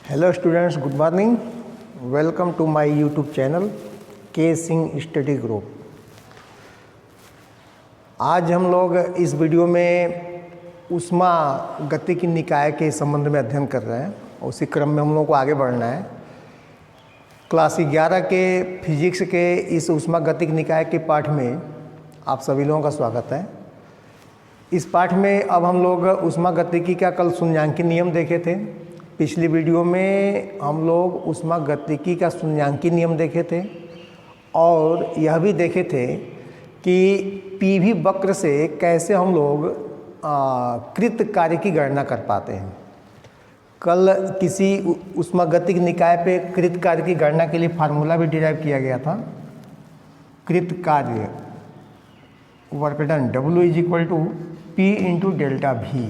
Hello students, good morning. Welcome to my YouTube channel K Singh study group. आज हम लोग इस वीडियो में ऊष्मागतिकी निकाय के संबंध में अध्ययन कर रहे हैं। उसी क्रम में हम लोगों को आगे बढ़ना है। क्लास 11 के फिजिक्स के इस ऊष्मागतिकी निकाय के पाठ में आप सभी लोगों का स्वागत है। इस पाठ में अब हम लोग ऊष्मागतिकी का कल शून्यांकी नियम देखे थे। पिछली वीडियो में हम लोग ऊष्मागतिकी का शून्यांकी नियम देखे थे और यह भी देखे थे कि पीवी वक्र से कैसे हम लोग कृत कार्य की गणना कर पाते हैं। कल किसी ऊष्मागतिकी निकाय पे कृत कार्य की गणना के लिए फार्मूला भी डिराइव किया गया था। कृत कार्य work done W = P × delta V।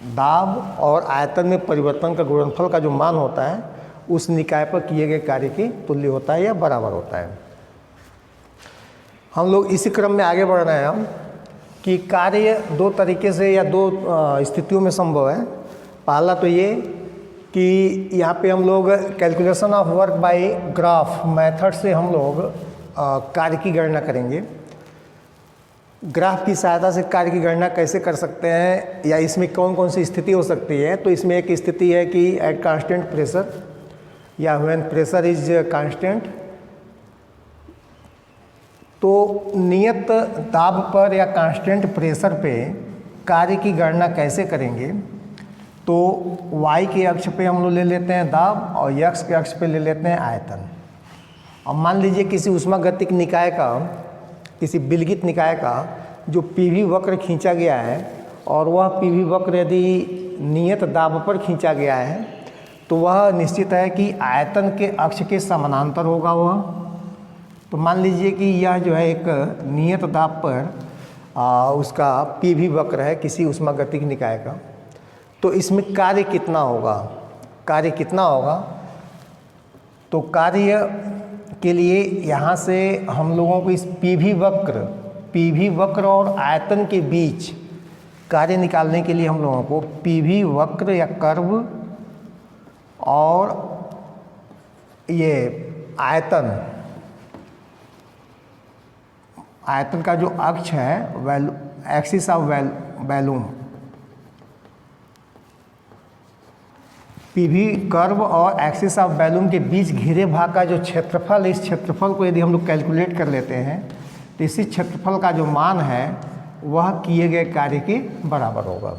दाब और आयतन में परिवर्तन का गुणनफल का जो मान होता है उस निकाय पर किए गए कार्य के तुल्य होता है या बराबर होता है। हम लोग इसी क्रम में आगे बढ़ रहे हैं हम कि कार्य दो तरीके से या दो स्थितियों में संभव है। पहला तो ये कि यहाँ पे हम लोग calculation of work by graph method से हम लोग कार्य की गणना करेंगे। ग्राफ की सहायता से कार्य की गणना कैसे कर सकते हैं या इसमें कौन कौन सी स्थिति हो सकती है। तो इसमें एक स्थिति है कि एट कांस्टेंट प्रेशर या व्हेन प्रेशर इज कांस्टेंट, तो नियत दाब पर या कांस्टेंट प्रेशर पे कार्य की गणना कैसे करेंगे। तो y के अक्ष पे हम लोग ले लेते हैं दाब और x के अक्ष पे ले लेते हैं आयतन। अब मान लीजिए किसी ऊष्मागतिकी निकाय का, किसी विलगित निकाय का जो पीवी वक्र खींचा गया है और वह पीवी वक्र यदि नियत दाब पर खींचा गया है तो वह निश्चित है कि आयतन के अक्ष के समानांतर होगा वह। तो मान लीजिए कि यह जो है एक नियत दाब पर उसका पीवी वक्र है किसी ऊष्मागतिकी निकाय का। तो इसमें कार्य कितना होगा, तो कार्य के लिए यहाँ से हम लोगों को इस पीवी वक्र और आयतन के बीच कार्य निकालने के लिए हम लोगों को पीवी वक्र या कर्व और ये आयतन का जो अक्ष है axis of volume, PV curve और एक्सिस ऑफ वैल्यूम के बीच घिरे भाग का जो क्षेत्रफल, इस क्षेत्रफल को यदि हम लोग कैलकुलेट कर लेते हैं तो इसी क्षेत्रफल का जो मान है वह किए गए कार्य के बराबर होगा।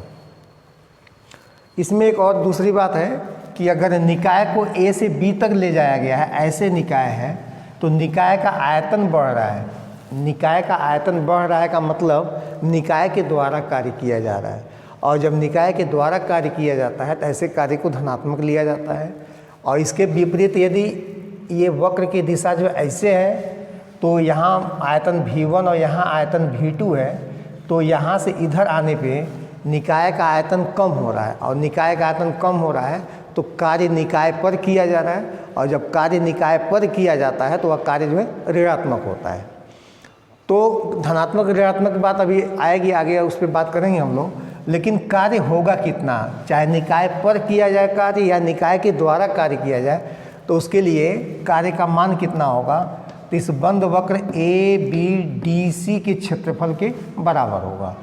इसमें एक और दूसरी बात है कि अगर निकाय को A से B तक ले जाया गया है, ऐसे निकाय है, तो निकाय का आयतन बढ़ रहा है। निकाय का आयतन बढ़ रहा है का मतलब निकाय के द्वारा कार्य किया जा रहा है। और जब निकाय के द्वारा कार्य किया जाता है तो ऐसे कार्य को धनात्मक लिया जाता है। और इसके विपरीत यदि ये वक्र की दिशा जो ऐसे है तो यहाँ आयतन V1 और यहाँ आयतन V2 है, तो यहाँ से इधर आने पे निकाय का आयतन कम हो रहा है और निकाय का आयतन कम हो रहा है तो कार्य निकाय पर किया जा रहा है। और जब कार्य निकाय पर किया जाता है तो वह कार्य जो है ऋणात्मक होता है। तो धनात्मक ऋणात्मक बात अभी आएगी, आगे उस पर बात करेंगे हम लोग। लेकिन कार्य होगा कितना, चाहे निकाय पर किया जाए कार्य या निकाय के द्वारा कार्य किया जाए, तो उसके लिए कार्य का मान कितना होगा। तो इस बंद वक्र ABDC के क्षेत्रफल के बराबर होगा।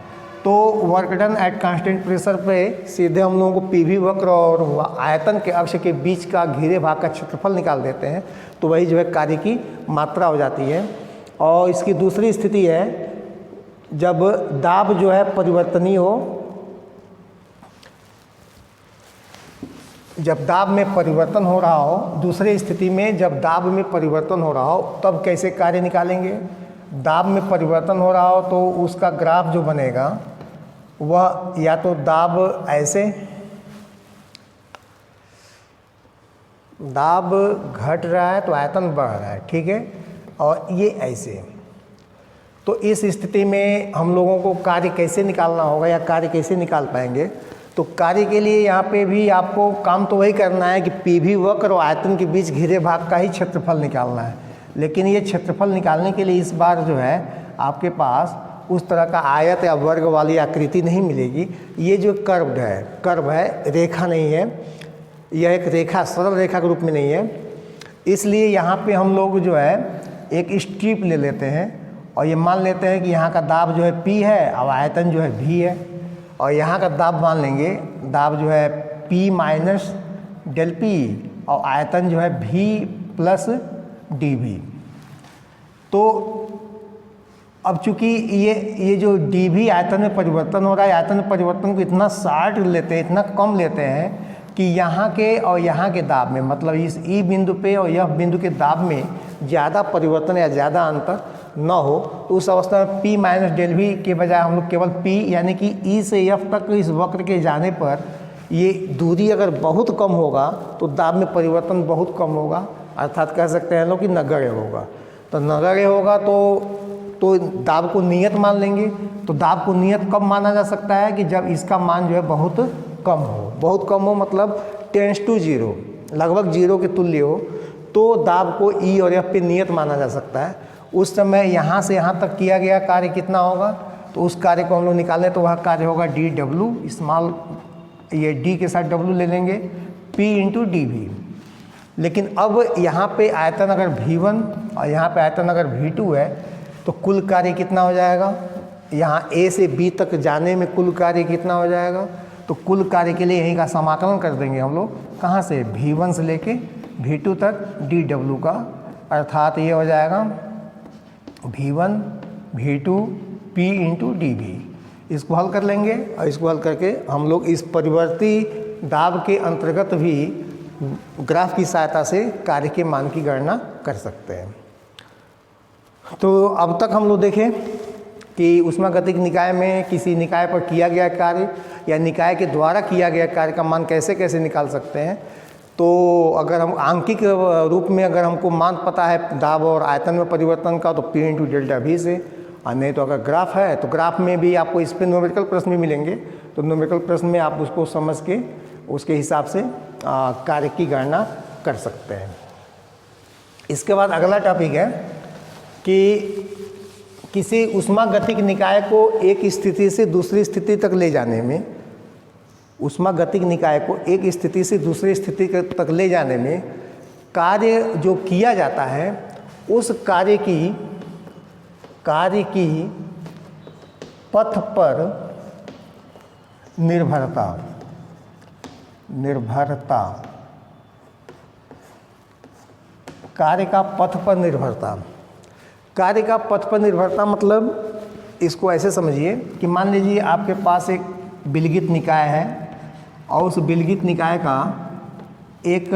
तो work done at constant pressure पे सीधे हम लोगों को पीवी वक्र और आयतन के अक्ष के बीच का घिरे भाग का क्षेत्रफल निकाल देते हैं, तो वही जो है कार्य की मात्रा हो जाती है। और इसकी दूसरी स्थिति है जब दाब जो है परिवर्तनीय हो, जब दाब में परिवर्तन हो रहा हो। दूसरी स्थिति में जब दाब में परिवर्तन हो रहा हो तब कैसे कार्य निकालेंगे। दाब में परिवर्तन हो रहा हो तो उसका ग्राफ जो बनेगा वह या तो दाब ऐसे, दाब घट रहा है तो आयतन बढ़ रहा है, ठीक है, और ये ऐसे। तो इस स्थिति में हम लोगों को कार्य कैसे निकालना होगा या कार्य कैसे निकाल पाएंगे। तो कार्य के लिए यहाँ पे भी आपको काम तो वही करना है कि पीवी वक्र और आयतन के बीच घिरे भाग का ही क्षेत्रफल निकालना है। लेकिन ये क्षेत्रफल निकालने के लिए इस बार जो है आपके पास उस तरह का आयत या वर्ग वाली आकृति नहीं मिलेगी। ये जो कर्व है रेखा नहीं है, यह एक रेखा, सरल रेखा के रूप में नहीं है, इसलिए यहाँ पे हम लोग जो है एक स्ट्रिप ले लेते हैं और ये मान लेते हैं कि यहाँ का दाब जो है P है और आयतन जो है V है, और यहाँ का दाब मान लेंगे, दाब जो है P माइनस डेल P और आयतन जो है V प्लस dV। तो अब चूंकि ये जो dV आयतन में परिवर्तन हो रहा है, आयतन में परिवर्तन को इतना शार्ट लेते हैं, इतना कम लेते हैं कि यहाँ के और यहाँ के दाब में, मतलब इस E बिंदु पे और यह बिंदु के दाब में ज़्यादा परिवर्तन या ज़्यादा अंतर न हो, तो उस अवस्था में P माइनस डेल V के बजाय हम लोग केवल P यानी कि E से F तक इस वक्र के जाने पर ये दूरी अगर बहुत कम होगा तो दाब में परिवर्तन बहुत कम होगा, अर्थात कह सकते हैं लोग कि नगण्य होगा। तो नगण्य होगा तो दाब को नियत मान लेंगे। तो दाब को नियत कब माना जा सकता है कि जब इसका मान जो है बहुत कम हो, बहुत कम हो मतलब टेंस टू 0, लगभग 0 के तुल्य हो, तो दाब को E और F पे नियत माना जा सकता है। उस समय यहाँ से यहाँ तक किया गया कार्य कितना होगा, तो उस कार्य को हम लोग निकालें तो वह कार्य होगा dW, स्मॉल ये D के साथ W ले लेंगे, P इंटू dV। लेकिन अब यहाँ पे आयतन अगर V1 और यहाँ पे आयतन अगर V2 है तो कुल कार्य कितना हो जाएगा, यहाँ A से B तक जाने में कुल कार्य कितना हो जाएगा, तो कुल कार्य के लिए यहीं का समाकलन कर देंगे हम लोग, कहाँ से, V1 से लेके V2 तक dW का, अर्थात ये हो जाएगा V1 V2 P into dV। इसको हल कर लेंगे और इसको हल करके हम लोग इस परिवर्ती दाब के अंतर्गत भी ग्राफ की सहायता से कार्य के मान की गणना कर सकते हैं। तो अब तक हम लोग देखें कि ऊष्मागतिक निकाय में किसी निकाय पर किया गया कार्य या निकाय के द्वारा किया गया कार्य का मान कैसे कैसे निकाल सकते हैं। तो अगर हम आंकिक रूप में अगर हमको मान पता है दाब और आयतन में परिवर्तन का, तो P इंटू डेल्टा V से, और नहीं तो अगर ग्राफ है तो ग्राफ में भी आपको इस पर न्यूमेरिकल प्रश्न भी मिलेंगे, तो न्यूमेरिकल प्रश्न में आप उसको समझ के उसके हिसाब से कार्य की गणना कर सकते हैं। इसके बाद अगला टॉपिक है कि किसी ऊष्मागतिक निकाय को एक स्थिति से दूसरी स्थिति तक ले जाने में, ऊष्मागतिक निकाय को एक स्थिति से दूसरी स्थिति तक ले जाने में कार्य जो किया जाता है उस कार्य की पथ पर निर्भरता, कार्य का पथ पर निर्भरता, कार्य का पथ पर निर्भरता मतलब इसको ऐसे समझिए कि मान लीजिए आपके पास एक विलगित निकाय है और उस विलगित निकाय का एक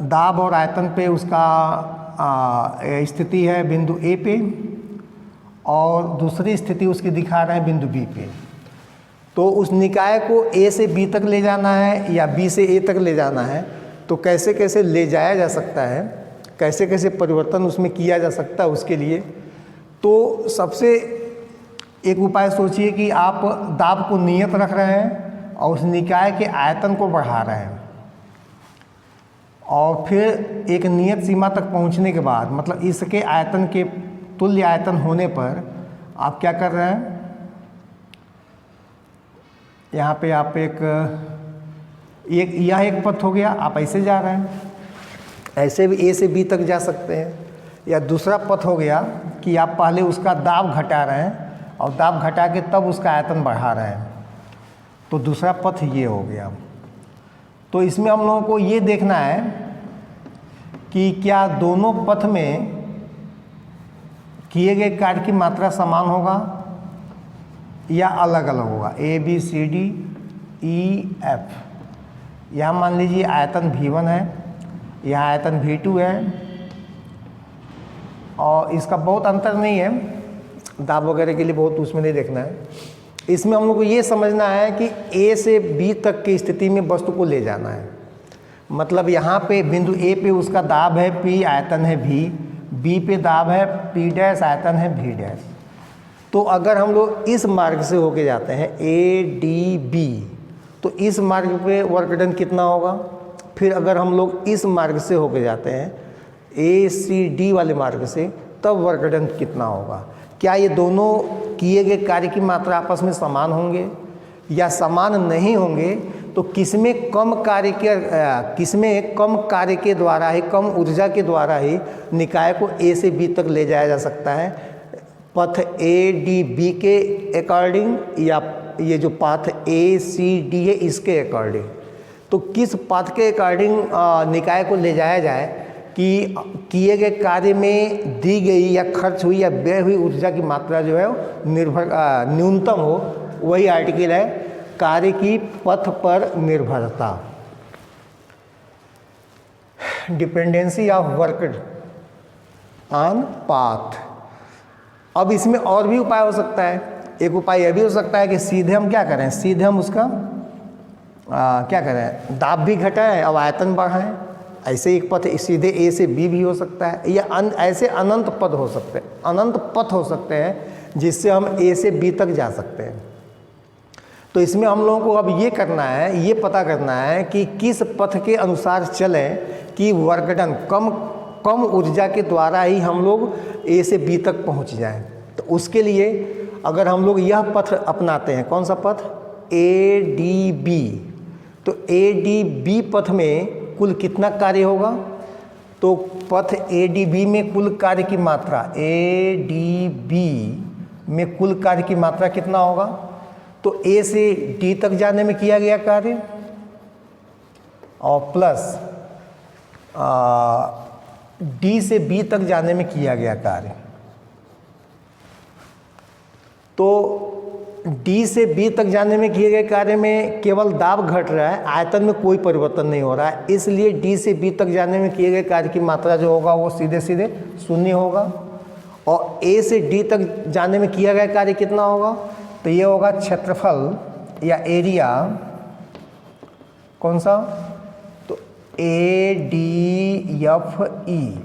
दाब और आयतन पे उसका स्थिति है बिंदु A पे और दूसरी स्थिति उसकी दिखा रहे हैं बिंदु B पे। तो उस निकाय को A से B तक ले जाना है या B से A तक ले जाना है, तो कैसे कैसे ले जाया जा सकता है, कैसे कैसे परिवर्तन उसमें किया जा सकता है उसके लिए। तो सबसे एक उपाय सोचिए कि आप दाब को नियत रख रहे हैं और उस निकाय के आयतन को बढ़ा रहे हैं, और फिर एक नियत सीमा तक पहुंचने के बाद, मतलब इसके आयतन के तुल्य आयतन होने पर आप क्या कर रहे हैं, यहाँ पे आप यह एक पथ हो गया, आप ऐसे जा रहे हैं, ऐसे भी A से B तक जा सकते हैं। या दूसरा पथ हो गया कि आप पहले उसका दाब घटा रहे हैं और दाब घटा के तब उसका आयतन बढ़ा रहे हैं, तो दूसरा पथ ये हो गया। तो इसमें हम लोगों को ये देखना है कि क्या दोनों पथ में किए गए कार्य की मात्रा समान होगा या अलग अलग होगा, A B C D E F। यहाँ मान लीजिए आयतन V1 है, यहाँ आयतन V2 है और इसका बहुत अंतर नहीं है, दाब वगैरह के लिए बहुत उसमें नहीं देखना है। इसमें हम लोग को ये समझना है कि A से B तक की स्थिति में वस्तु को ले जाना है। मतलब यहाँ पे बिंदु A पे उसका दाब है P, आयतन है V, B पे दाब है P डैश, आयतन है V डैश। तो अगर हम लोग इस मार्ग से होके जाते हैं A D B, तो इस मार्ग पे वर्क डन कितना होगा। फिर अगर हम लोग इस मार्ग से होके जाते हैं A C D वाले मार्ग से, तब वर्क डन कितना होगा। क्या ये दोनों किए गए कार्य की मात्रा आपस में समान होंगे या समान नहीं होंगे, तो किसमें कम कार्य के द्वारा ही, कम ऊर्जा के द्वारा ही निकाय को ए से बी तक ले जाया जा सकता है, पथ ए डी बी के अकॉर्डिंग या ये जो पाथ ए सी डी है इसके अकॉर्डिंग। तो किस पाथ के अकॉर्डिंग निकाय को ले जाया जाए कि किए गए कार्य में दी गई या खर्च हुई या व्यय हुई ऊर्जा की मात्रा जो है न्यूनतम हो, वही आर्टिकल है कार्य की पथ पर निर्भरता, dependency of work on path. अब इसमें और भी उपाय हो सकता है। एक उपाय यह भी हो सकता है कि सीधे हम क्या करें, सीधे हम उसका क्या करें, दाब भी घटाएं और आयतन बढ़ाएं। ऐसे एक पथ सीधे ए से बी भी हो सकता है, या ऐसे अनंत पथ हो सकते हैं, अनंत पथ हो सकते हैं जिससे हम ए से बी तक जा सकते हैं। तो इसमें हम लोगों को अब ये करना है, ये पता करना है कि किस पथ के अनुसार चलें कि वर्क डन कम ऊर्जा के द्वारा ही हम लोग ए से बी तक पहुंच जाएं। तो उसके लिए अगर हम लोग यह पथ अपनाते हैं, कौन सा पथ, ए डी बी, तो ए डी बी पथ में कुल कितना कार्य होगा, तो पथ ए डी बी में कुल कार्य की मात्रा, ए डी बी में कुल कार्य की मात्रा कितना होगा, तो ए से डी तक जाने में किया गया कार्य और प्लस डी से बी तक जाने में किया गया कार्य। तो डी से बी तक जाने में किए गए कार्य में केवल दाब घट रहा है, आयतन में कोई परिवर्तन नहीं हो रहा है, इसलिए डी से बी तक जाने में किए गए कार्य की मात्रा जो होगा वो सीधे सीधे शून्य होगा। और ए से डी तक जाने में किया गया कार्य कितना होगा, तो ये होगा क्षेत्रफल या एरिया, कौन सा, तो ए D F E,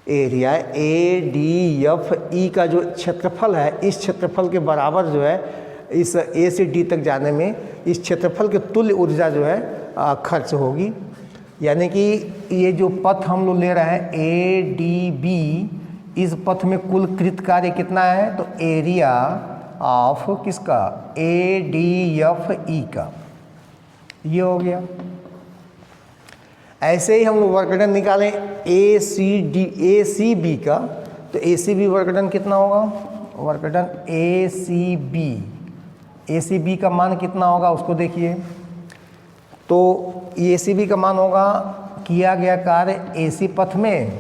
area A D F E का जो क्षेत्रफल है, इस क्षेत्रफल के बराबर जो है इस ए से डी तक जाने में इस क्षेत्रफल के तुल्य ऊर्जा जो है खर्च होगी। यानी कि ये जो पथ हम लोग ले रहे हैं ए डी बी, इस पथ में कुल कृत कार्य कितना है, तो एरिया ऑफ किसका, ए डी एफ ई का, ये हो गया। ऐसे ही हम लोग वर्क डन निकालें ए सी बी का, तो ए सी बी वर्क डन कितना होगा, वर्क डन ए सी बी का मान कितना होगा उसको देखिए। तो ए सी बी का मान होगा किया गया कार्य ए सी पथ में,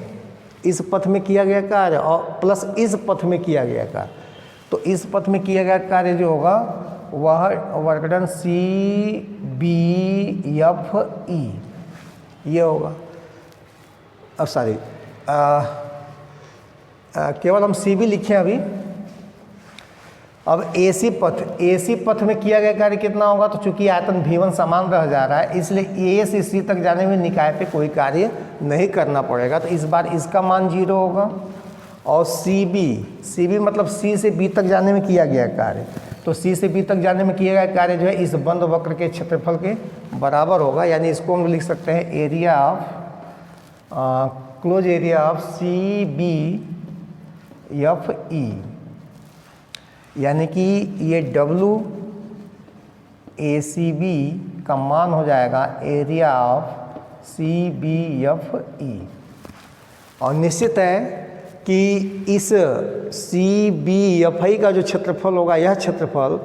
इस पथ में किया गया कार्य और प्लस इस पथ में किया गया कार्य। तो इस पथ में किया गया कार्य जो होगा वह work done C B F E, ये होगा। अब सॉरी केवल हम सी बी लिखे अभी। अब एसी पथ में किया गया कार्य कितना होगा, तो चूंकि आयतन V1 समान रह जा रहा है इसलिए ए से सी तक जाने में निकाय पे कोई कार्य नहीं करना पड़ेगा, तो इस बार इसका मान 0 होगा। और सी बी मतलब सी से बी तक जाने में किया गया कार्य, तो सी से बी तक जाने में किया गया कार्य जो है इस बंद वक्र के क्षेत्रफल के बराबर होगा। यानी इसको हम लिख सकते हैं area of close area of C B F E, यानी कि ये डब्लू ए सी बी का मान हो जाएगा area of C B F E. और निश्चित है कि इस सी बी एफ आई का जो क्षेत्रफल होगा, यह क्षेत्रफल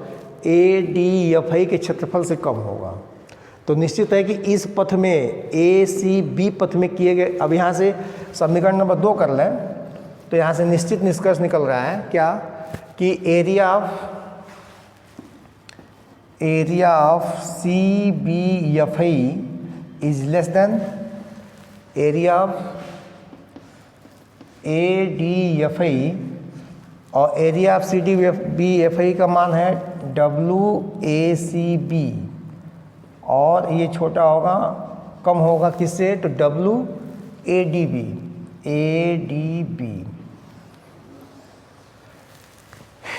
ए डी एफ आई के क्षेत्रफल से कम होगा। तो निश्चित है कि इस पथ में ए सी बी पथ में किए गए, अब यहाँ से समीकरण नंबर 2 कर लें तो यहाँ से निश्चित निष्कर्ष निकल रहा है क्या, कि area of C B F I is less than area of A D F I, और area of C D B F I का मान है डब्लू ए सी बी, और ये छोटा होगा, कम होगा किससे, तो डब्लू ए डी बी।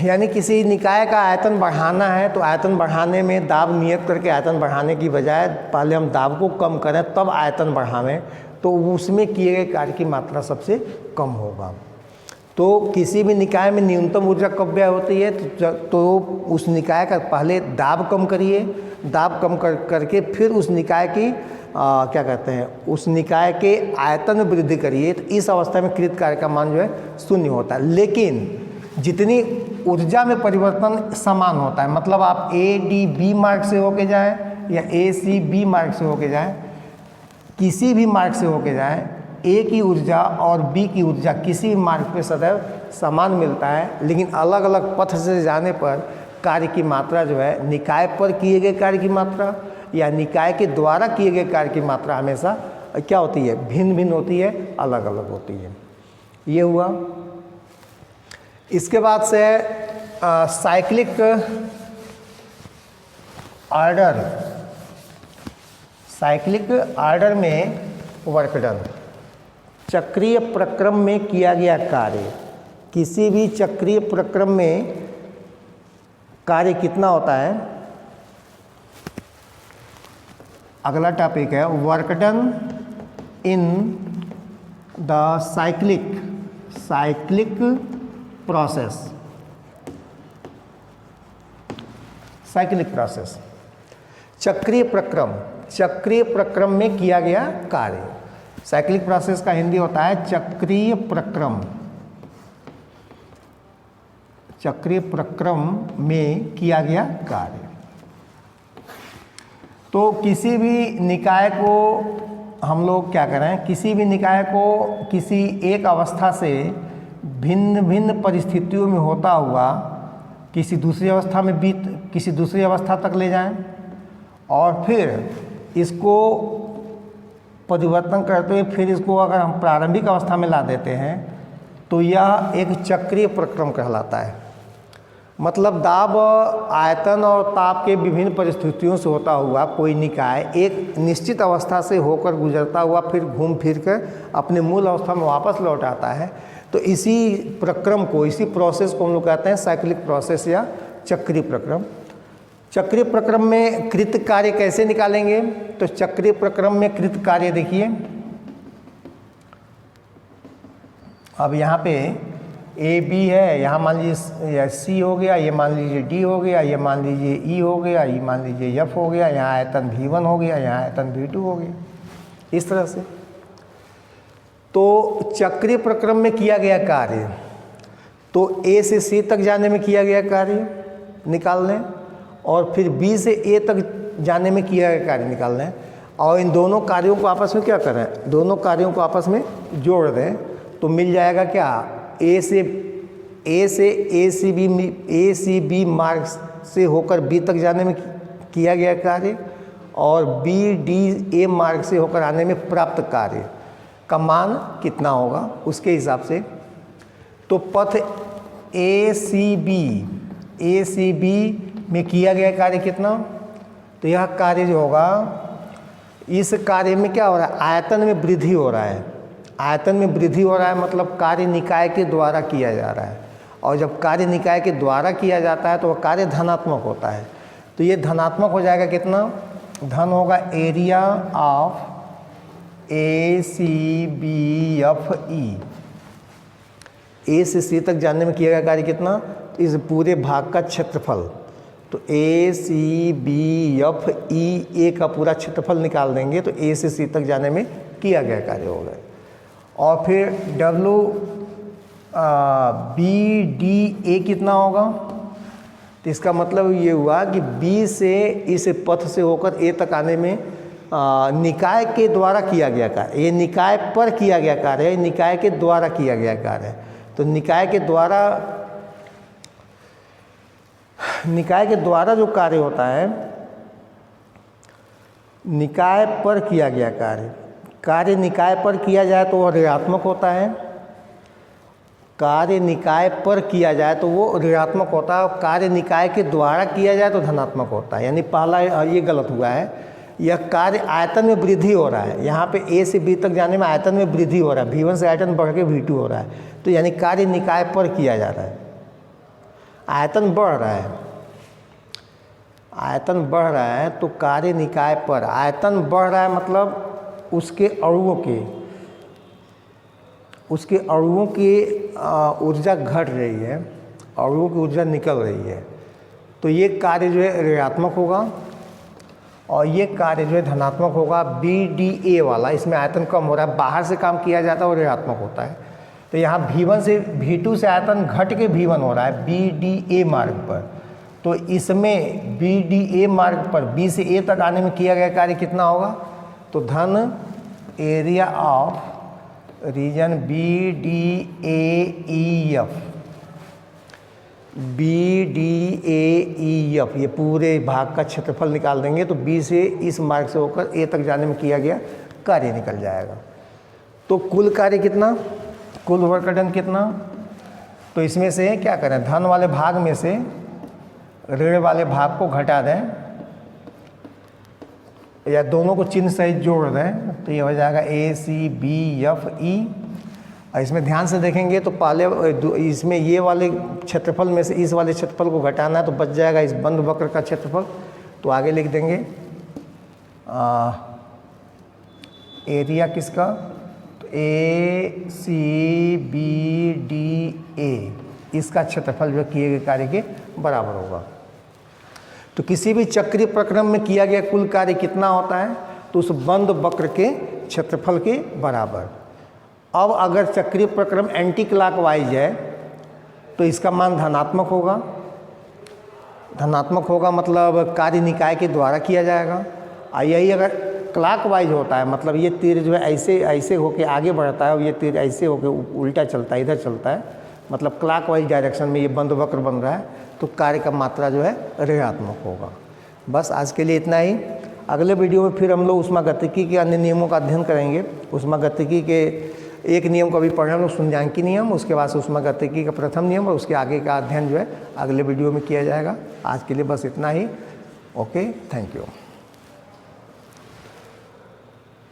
यानी किसी निकाय का आयतन बढ़ाना है तो आयतन बढ़ाने में दाब नियत करके आयतन बढ़ाने की बजाय पहले हम दाब को कम करें तब आयतन बढ़ावें, तो उसमें किए गए कार्य की मात्रा सबसे कम होगा। तो किसी भी निकाय में न्यूनतम ऊर्जा कब व्यय होती है, तो उस निकाय का पहले दाब कम करिए, दाब कम करके फिर उस निकाय की क्या कहते हैं, उस निकाय के आयतन में वृद्धि करिए। तो इस अवस्था में कृत कार्य का मान जो है शून्य होता है। लेकिन जितनी ऊर्जा में परिवर्तन समान होता है, मतलब आप ए डी बी मार्ग से होके जाएं या ए सी बी मार्ग से होके जाएं, किसी भी मार्ग से होके जाएं, ए की ऊर्जा और बी की ऊर्जा किसी भी मार्ग पे सदैव समान मिलता है। लेकिन अलग अलग पथ से जाने पर कार्य की मात्रा जो है, निकाय पर किए गए कार्य की मात्रा या निकाय के द्वारा किए गए कार्य की मात्रा हमेशा क्या होती है, भिन्न भिन्न होती है, अलग अलग होती है। ये हुआ। इसके बाद से साइक्लिक ऑर्डर, साइक्लिक ऑर्डर में वर्क डन, चक्रीय प्रक्रम में किया गया कार्य। किसी भी चक्रीय प्रक्रम में कार्य कितना होता है, अगला टॉपिक है work done in the cyclic process. Cyclic process, चक्रीय प्रक्रम में किया गया कार्य। साइक्लिक प्रोसेस का हिंदी होता है चक्रीय प्रक्रम। चक्रीय प्रक्रम में किया गया कार्य। तो किसी भी निकाय को हम लोग क्या करें, किसी भी निकाय को किसी एक अवस्था से भिन्न भिन्न परिस्थितियों में होता हुआ किसी दूसरी अवस्था तक ले जाएं और फिर इसको परिवर्तन करते हुए फिर इसको अगर हम प्रारंभिक अवस्था में ला देते हैं तो यह एक चक्रीय प्रक्रम कहलाता है। मतलब दाब, आयतन और ताप के विभिन्न परिस्थितियों से होता हुआ कोई निकाय एक निश्चित अवस्था से होकर गुजरता हुआ फिर घूम फिर कर अपने मूल अवस्था में वापस लौट आता है। तो इसी प्रक्रम को, इसी प्रोसेस को हम लोग कहते हैं साइक्लिक प्रोसेस या चक्रीय प्रक्रम। चक्रीय प्रक्रम में कृत कार्य कैसे निकालेंगे, तो चक्रीय प्रक्रम में कृत कार्य देखिए, अब यहाँ पे ए बी है, यहाँ मान लीजिए सी हो गया, ये मान लीजिए डी हो गया, ये मान लीजिए ई हो गया, ये मान लीजिए एफ हो गया, यहाँ आयतन V1 हो गया, यहाँ आयतन V2 हो गया, इस तरह से। तो चक्रीय प्रक्रम में किया गया कार्य, तो ए से सी तक जाने में किया गया कार्य निकाल लें और फिर बी से ए तक जाने में किया गया कार्य निकाल लें और इन दोनों कार्यों को आपस में क्या करें, दोनों कार्यों को आपस में जोड़ दें तो मिल जाएगा क्या, ए से ए सी बी मार्ग से होकर बी तक जाने में किया गया कार्य और बी डी ए मार्ग से होकर आने में प्राप्त कार्य का मान कितना होगा उसके हिसाब से। तो पथ ए सी बी में किया गया कार्य कितना, तो यह कार्य जो होगा, इस कार्य में क्या हो रहा है, आयतन में वृद्धि हो रहा है। आयतन में वृद्धि हो रहा है मतलब कार्य निकाय के द्वारा किया जा रहा है और जब कार्य निकाय के द्वारा किया जाता है तो वह कार्य धनात्मक होता है। तो ये धनात्मक हो जाएगा कितना, धन होगा area of A C B F E. A से सी तक जाने में किया गया कार्य कितना, इस पूरे भाग का क्षेत्रफल। तो ए सी बी एफ ई, ए का पूरा क्षेत्रफल निकाल देंगे तो ए से सी तक जाने में किया गया कार्य होगा। और फिर डब्लू बी डी ए कितना होगा, तो इसका मतलब ये हुआ कि बी से इस पथ से होकर ए तक आने में निकाय के द्वारा किया गया कार्य, ये निकाय पर किया गया कार्य है, निकाय के द्वारा किया गया कार्य है। तो निकाय के द्वारा जो कार्य होता है, निकाय पर किया गया कार्य निकाय पर किया जाए तो वह ऋणात्मक होता है, कार्य निकाय पर किया जाए तो वो ऋणात्मक होता है और कार्य निकाय के द्वारा किया जाए तो धनात्मक होता है। यानी पहला ये गलत हुआ है, यह कार्य आयतन में वृद्धि हो रहा है, यहाँ पे ए से बी तक जाने में आयतन में वृद्धि हो रहा है, V1 से आयतन बढ़ के V2 हो रहा है, तो यानी कार्य निकाय पर किया जा रहा है, आयतन बढ़ रहा है, आयतन बढ़ रहा है तो कार्य निकाय पर आयतन बढ़ रहा है मतलब उसके उसके अणुओं की ऊर्जा घट रही है, अणुओं की ऊर्जा निकल रही है, तो ये कार्य जो है ऋणात्मक होगा और ये कार्य जो है धनात्मक होगा। BDA वाला, इसमें आयतन कम हो रहा है, बाहर से काम किया जाता है और ऋणात्मक होता है। तो यहाँ V1 से V2 से आयतन घट के V1 हो रहा है BDA मार्ग पर। तो इसमें BDA मार्ग पर B से A तक आने में किया गया कार्य कितना होगा? तो धन area of region BDAEF, BDAEF ये पूरे भाग का क्षेत्रफल निकाल देंगे तो B से इस मार्ग से होकर A तक जाने में किया गया कार्य निकल जाएगा। तो कुल कार्य कितना, कुल वर्क डन कितना? तो इसमें से क्या करें, धन वाले भाग में से ऋण वाले भाग को घटा दें या दोनों को चिन्ह सहित जोड़ दें, तो ये हो जाएगा ACBFE। और इसमें ध्यान से देखेंगे तो पहले इसमें ये वाले क्षेत्रफल में से इस वाले क्षेत्रफल को घटाना है, तो बच जाएगा इस बंद वक्र का क्षेत्रफल। तो आगे लिख देंगे एरिया किसका, तो ACBDA, इसका क्षेत्रफल जो किए गए कार्य के बराबर होगा। तो किसी भी चक्रीय प्रक्रम में किया गया कुल कार्य कितना होता है, तो उस बंद वक्र के क्षेत्रफल के बराबर। अब अगर चक्रीय प्रक्रम एंटी क्लॉकवाइज है तो इसका मान धनात्मक होगा, धनात्मक होगा मतलब कार्य निकाय के द्वारा किया जाएगा। और यही अगर क्लॉकवाइज होता है मतलब ये तीर जो है ऐसे ऐसे होके आगे बढ़ता है और ये तीर ऐसे होके उल्टा चलता है, इधर चलता है, मतलब क्लॉकवाइज डायरेक्शन में ये बंद वक्र बन रहा है, तो कार्य का मात्रा जो है ऋणात्मक होगा। बस आज के लिए इतना ही। अगले वीडियो में फिर हम लोग ऊष्मागतिकी के अन्य नियमों का अध्ययन करेंगे। ऊष्मागतिकी के एक नियम को अभी पढ़े हम लोग, शुन्याङ्की नियम, उसके बाद से ऊष्मागतिकी का प्रथम नियम और उसके आगे का अध्ययन जो है अगले वीडियो में किया जाएगा। आज के लिए बस इतना ही। Okay, thank you.